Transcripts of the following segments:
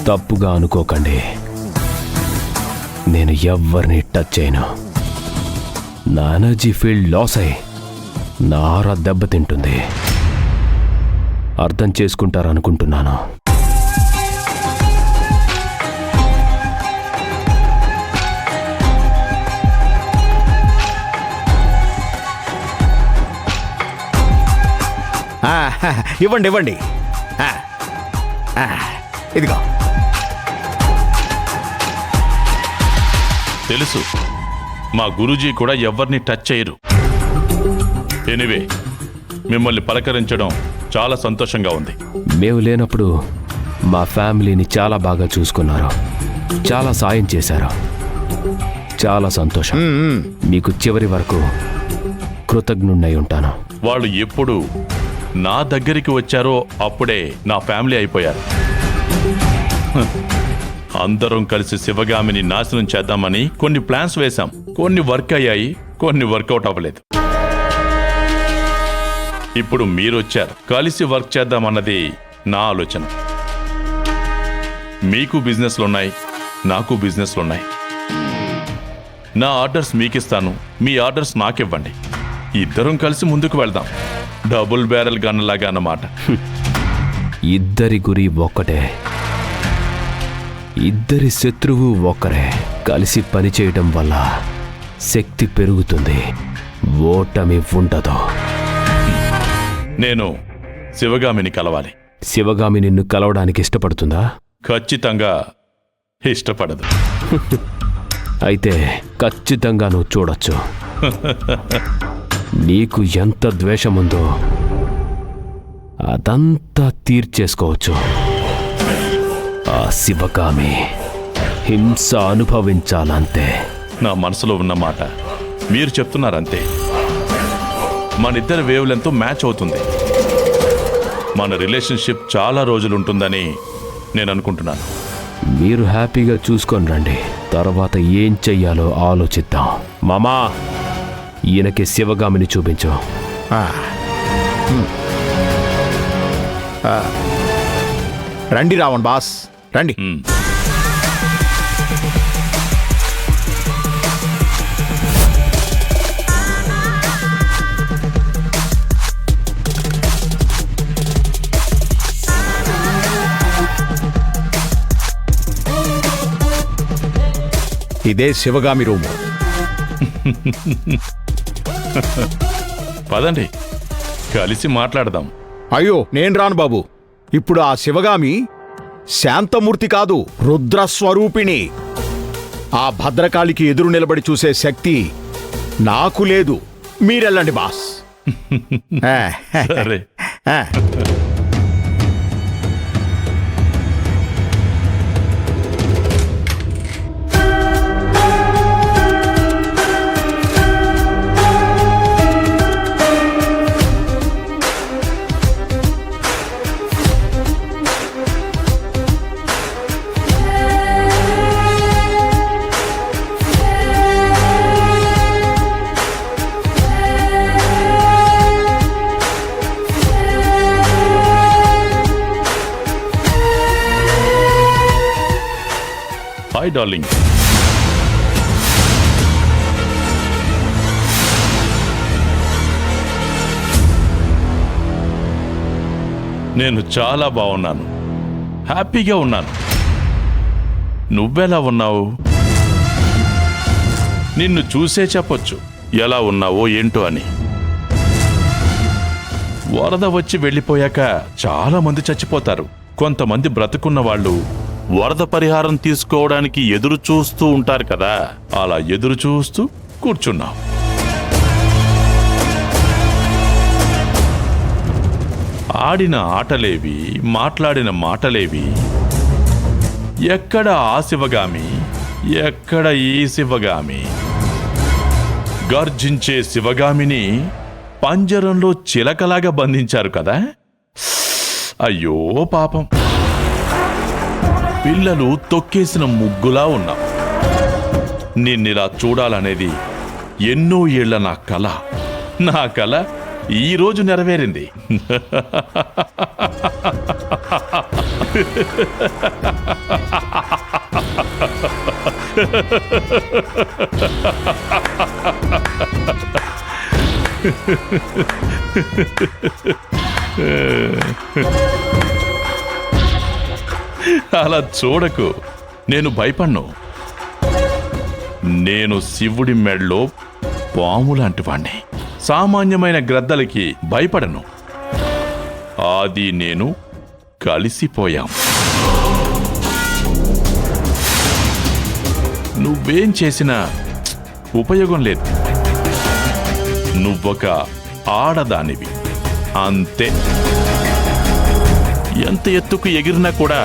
తప్పుగా అనుకోకండి, నేను ఎవ్వరిని టచ్ చేయను. నా ఎనర్జీ ఫీల్డ్ లాస్ అయి నా ఆరా దెబ్బతింటుంది. అర్థం చేసుకుంటారనుకుంటున్నాను. ఇవ్వండి ఇవ్వండి, ఇదిగో. తెలుసు, మా గురూజీ కూడా ఎవరిని టచ్ చేయరు. ఎనివే, మిమ్మల్ని పలకరించడం చాలా సంతోషంగా ఉంది. మేము లేనప్పుడు మా ఫ్యామిలీని చాలా బాగా చూసుకున్నారు, చాలా సాయం చేశారు. చాలా సంతోషం. మీకు చివరి వరకు కృతజ్ఞుణ్ణై ఉంటాను. వాళ్ళు ఎప్పుడు నా దగ్గరికి వచ్చారో అప్పుడే నా ఫ్యామిలీ అయిపోయారు. అందరం కలిసి శివగామిని నాశనం చేద్దామని కొన్ని ప్లాన్స్ వేశాం. కొన్ని వర్క్ అయ్యాయి, కొన్ని వర్కౌట్ అవ్వలేదు. ఇప్పుడు మీరొచ్చారు, కలిసి వర్క్ చేద్దామన్నది నా ఆలోచన. మీకు బిజినెస్లున్నాయి, నాకు బిజినెస్లున్నాయి. నా ఆర్డర్స్ మీకిస్తాను, మీ ఆర్డర్స్ నాకివ్వండి. ఇద్దరం కలిసి ముందుకు వెళ్దాం. డబుల్ బ్యారెల్ గన్ లాగా అన్నమాట. ఇద్దరి గురి ఒక్కటే, ఇద్దరి శత్రువు ఒక్కరే. కలిసి పనిచేయడం వల్ల శక్తి పెరుగుతుంది, ఓటమి ఉండదు. నేను శివగామిని కలవాలి. శివగామి నిన్ను కలవడానికి ఇష్టపడుతుందా? ఖచ్చితంగా ఇష్టపడదు. అయితే ఖచ్చితంగా నువ్వు చూడొచ్చు. నీకు ఎంత ద్వేషముందో అదంతా తీర్చేసుకోవచ్చు. ఆ శివగామి హింస అనుభవించాలంతే. నా మనసులో ఉన్న మాట మీరు చెప్తున్నారంతే. మనిద్దరి వేవ్ లెంత్ మ్యాచ్ అవుతుంది. మన రిలేషన్షిప్ చాలా రోజులుంటుందని నేను అనుకుంటున్నాను. మీరు హ్యాపీగా చూసుకొని రండి, తర్వాత ఏం చెయ్యాలో ఆలోచిద్దాం. మామా, ఈయనకి శివగామిని చూపించు. రండి రావణ్ బాస్, రండి. ఇదే శివగామి రూము. పదండి, కలిసి మాట్లాడదాం. అయ్యో, నేను రాను బాబు. ఇప్పుడు ఆ శివగామి శాంతమూర్తి కాదు, రుద్రస్వరూపిణి. ఆ భద్రకాళికి ఎదురు నిలబడి చూసే శక్తి నాకు లేదు. మీరెళ్ళండి బాస్. సరే. Hi darling. నేను చాలా బాగున్నాను, హ్యాపీగా ఉన్నాను. నువ్వెలా ఉన్నావు? నిన్ను చూసే చెప్పొచ్చు ఎలా ఉన్నావో ఏంటో అని. వరద వచ్చి వెళ్ళిపోయాక చాలా మంది చచ్చిపోతారు. కొంతమంది బ్రతుకున్న వాళ్ళు వరద పరిహారం తీసుకోవడానికి ఎదురు చూస్తూ ఉంటారు కదా, అలా ఎదురు చూస్తూ కూర్చున్నావు. ఆడిన ఆటలేవి, మాట్లాడిన మాటలేవి. ఎక్కడ ఆ శివగామి, ఎక్కడ ఈ శివగామి? గర్జించే శివగామిని పంజరంలో చిలకలాగా బంధించారు కదా. అయ్యో పాపం, పిల్లలు తొక్కేసిన ముగ్గులా ఉన్నాం. నిన్నిలా చూడాలనేది ఎన్నో ఏళ్ల నా కల. నా కల ఈరోజు నెరవేరింది. అలా చూడకు, నేను భయపడ్ను. నేను శివుడి మెడలో పాము లాంటి వాణ్ణి. సామాన్యమైన గ్రద్దలకి భయపడను. ఆది నేను కలిసిపోయాం. నువ్వేం చేసినా ఉపయోగం లేదు. నువ్వొక ఆడదానివి అంతే. ఎంత ఎత్తుకు ఎగిరినా కూడా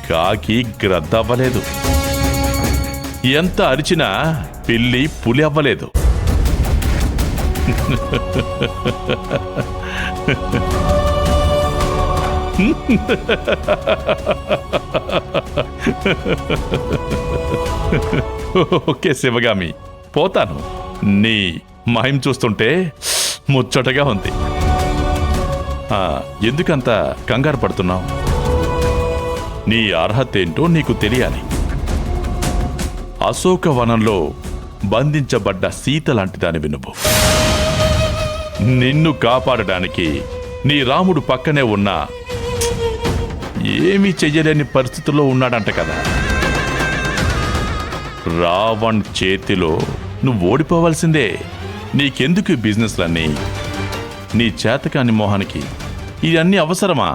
కాకి గ్రద్ద అవ్వలేదు. ఎంత అరిచినా పిల్లి పులి అవ్వలేదు. ఓకే శివగామి, పోతాను. నీ మహిమ చూస్తుంటే ముచ్చటగా ఉంది. ఎందుకంత కంగారు పడుతున్నావు? నీ అర్హత ఏంటో నీకు తెలియాలి. అశోకవనంలో బంధించబడ్డ సీత లాంటి దానివి నువ్వు. నిన్ను కాపాడడానికి నీ రాముడు పక్కనే ఉన్నా ఏమీ చెయ్యలేని పరిస్థితుల్లో ఉన్నాడంట కదా. రావణ్ చేతిలో నువ్వు ఓడిపోవాల్సిందే. నీకెందుకు ఈ బిజినెస్లన్నీ? నీ చేతకాని మోహానికి ఇవన్నీ అవసరమా?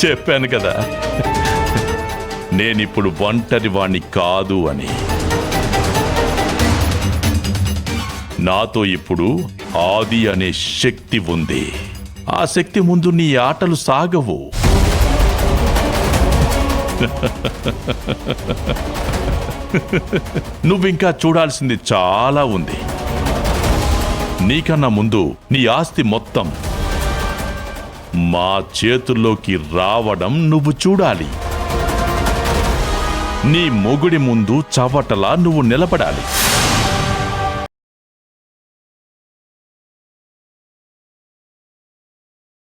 చెప్పాను కదా, నేనిప్పుడు ఒంటరి వాణ్ణి కాదు అని. నాతో ఇప్పుడు ఆది అనే శక్తి ఉంది. ఆ శక్తి ముందు నీ ఆటలు సాగవు. నువ్వింకా చూడాల్సింది చాలా ఉంది. నీకన్నా ముందు నీ ఆస్తి మొత్తం మా చేతుల్లోకి రావడం నువ్వు చూడాలి. నీ మొగుడి ముందు చవటలా నువ్వు నిలబడాలి.